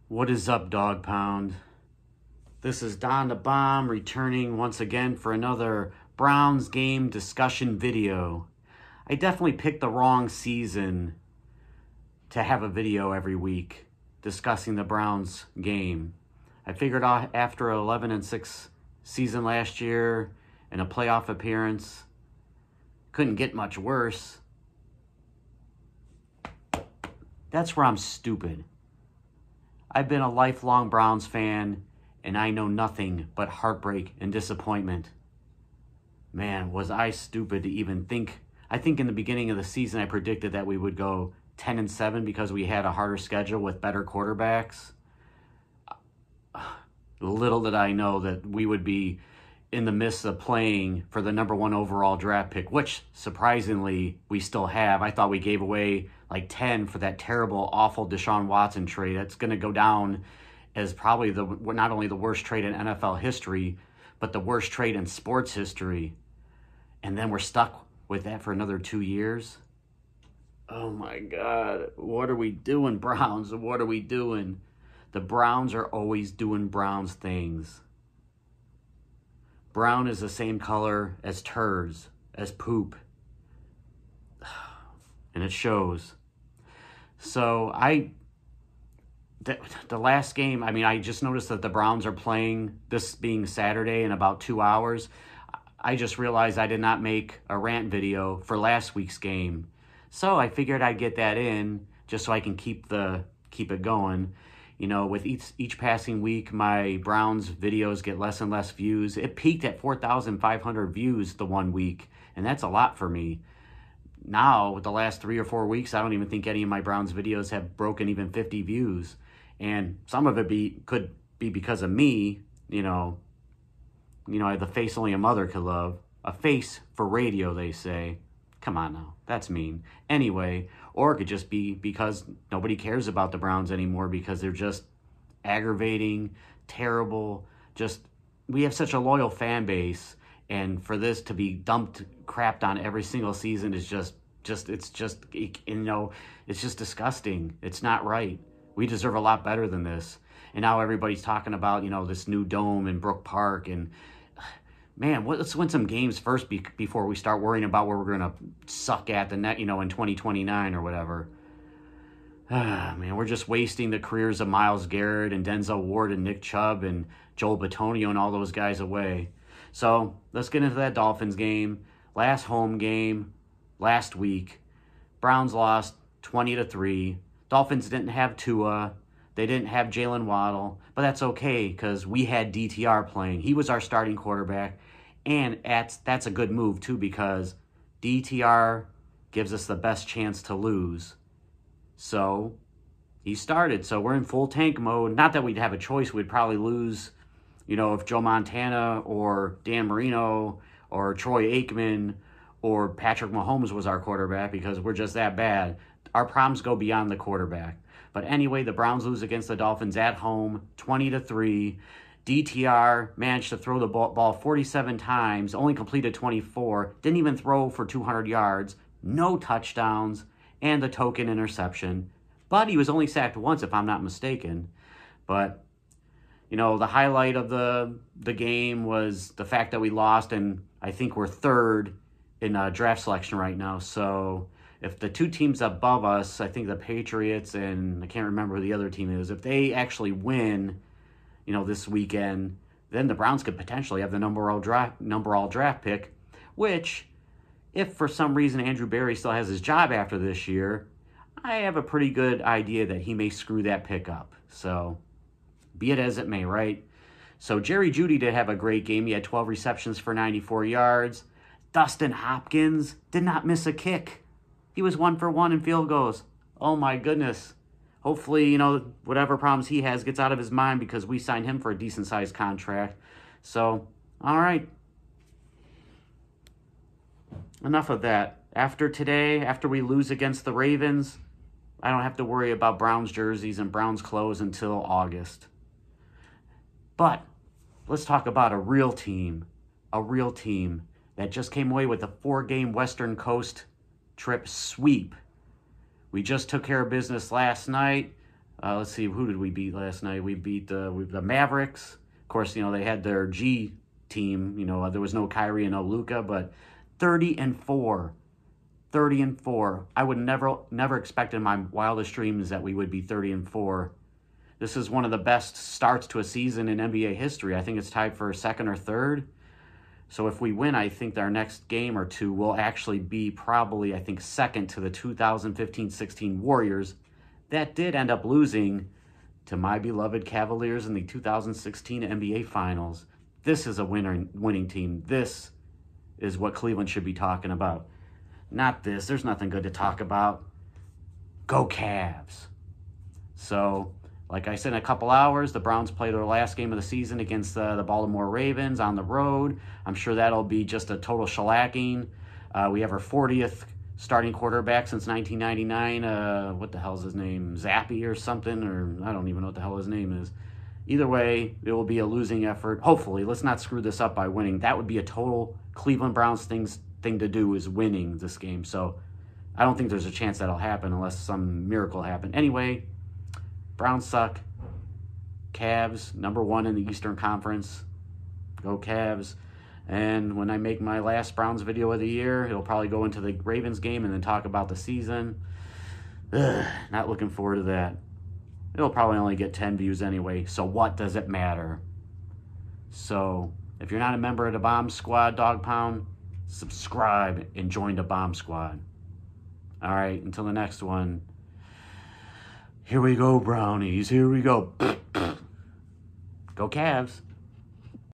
What is up, Dog Pound? This is Don the Bomb returning once again for another Browns game discussion video. I definitely picked the wrong season to have a video every week discussing the Browns game. I figured out after an 11-6 season last year and a playoff appearance, couldn't get much worse. That's where I'm stupid. I've been a lifelong Browns fan, and I know nothing but heartbreak and disappointment. Man, was I stupid to even think. I think in the beginning of the season I predicted that we would go 10-7 because we had a harder schedule with better quarterbacks. Little did I know that we would be in the midst of playing for the #1 overall draft pick, which surprisingly we still have. I thought we gave away like 10 for that terrible, awful Deshaun Watson trade. That's going to go down as probably not only the worst trade in NFL history, but the worst trade in sports history. And then we're stuck with that for another 2 years. Oh my God. What are we doing, Browns? What are we doing? The Browns are always doing Browns things. Brown is the same color as turds, as poop. And it shows. So the last game, I just noticed that the Browns are playing this being Saturday in about 2 hours. I just realized I did not make a rant video for last week's game. So I figured I'd get that in just so I can keep it going. You know, with each passing week, my Browns videos get less and less views. It peaked at 4,500 views the 1 week, and that's a lot for me. Now, with the last 3 or 4 weeks, I don't even think any of my Browns videos have broken even 50 views. And some of it could be because of me, I have the face only a mother could love. A face for radio, they say. Come on now, that's mean. Anyway, or it could just be because nobody cares about the Browns anymore because they're just aggravating, terrible. We have such a loyal fan base, and for this to be crapped on every single season is it's just disgusting. It's not right. We deserve a lot better than this. And now everybody's talking about, this new dome in Brook Park, and man, let's win some games first before we start worrying about where we're going to suck at the net, in 2029 or whatever. Man, we're just wasting the careers of Myles Garrett and Denzel Ward and Nick Chubb and Joel Bitonio and all those guys away. So let's get into that Dolphins game. Last home game, last week. Browns lost 20-3. Dolphins didn't have Tua. They didn't have Jalen Waddle, but that's okay because we had DTR playing. He was our starting quarterback, and that's a good move too because DTR gives us the best chance to lose. So he started. So we're in full tank mode. Not that we'd have a choice. We'd probably lose, if Joe Montana or Dan Marino or Troy Aikman or Patrick Mahomes was our quarterback because we're just that bad. Our problems go beyond the quarterback. But anyway, the Browns lose against the Dolphins at home, 20-3. DTR managed to throw the ball 47 times, only completed 24, didn't even throw for 200 yards, no touchdowns, and the token interception. But he was only sacked once, if I'm not mistaken. But, the highlight of the game was the fact that we lost, and I think we're third in draft selection right now. So if the two teams above us, I think the Patriots and I can't remember who the other team is, if they actually win, this weekend, then the Browns could potentially have the number all draft pick, which, if for some reason Andrew Berry still has his job after this year, I have a pretty good idea that he may screw that pick up. So be it as it may, right? So Jerry Jeudy did have a great game. He had 12 receptions for 94 yards. Dustin Hopkins did not miss a kick. He was 1 for 1 in field goals. Oh my goodness. Hopefully, whatever problems he has gets out of his mind because we signed him for a decent-sized contract. So, all right. Enough of that. After today, after we lose against the Ravens, I don't have to worry about Browns jerseys and Browns clothes until August. But let's talk about a real team that just came away with a 4-game Western Coast trip sweep. We just took care of business last night Let's see, who did we beat last night? We beat the Mavericks. Of course, they had their G team. There was no Kyrie and no Luka, but 30-4. 30-4. I would never expect in my wildest dreams that we would be 30-4. This is one of the best starts to a season in NBA history. I think it's tied for second or third. So if we win, I think our next game or two will actually be probably, I think, second to the 2015-16 Warriors. That did end up losing to my beloved Cavaliers in the 2016 NBA Finals. This is a winning team. This is what Cleveland should be talking about. Not this. There's nothing good to talk about. Go Cavs. So, like I said, in a couple hours, the Browns play their last game of the season against the Baltimore Ravens on the road. I'm sure that'll be just a total shellacking. We have our 40th starting quarterback since 1999. What the hell's his name? Zappy or something? Or I don't even know what the hell his name is. Either way, it will be a losing effort. Hopefully, let's not screw this up by winning. That would be a total Cleveland Browns thing to do, is winning this game. So I don't think there's a chance that'll happen unless some miracle happen. Anyway, Browns suck. Cavs, #1 in the Eastern Conference. Go Cavs. And when I make my last Browns video of the year, it'll probably go into the Ravens game and then talk about the season. Not looking forward to that. It'll probably only get 10 views anyway, so what does it matter? So, if you're not a member of the Bomb Squad, Dog Pound, subscribe and join the Bomb Squad. All right, until the next one. Here we go, Brownies. Here we go. Go Cavs.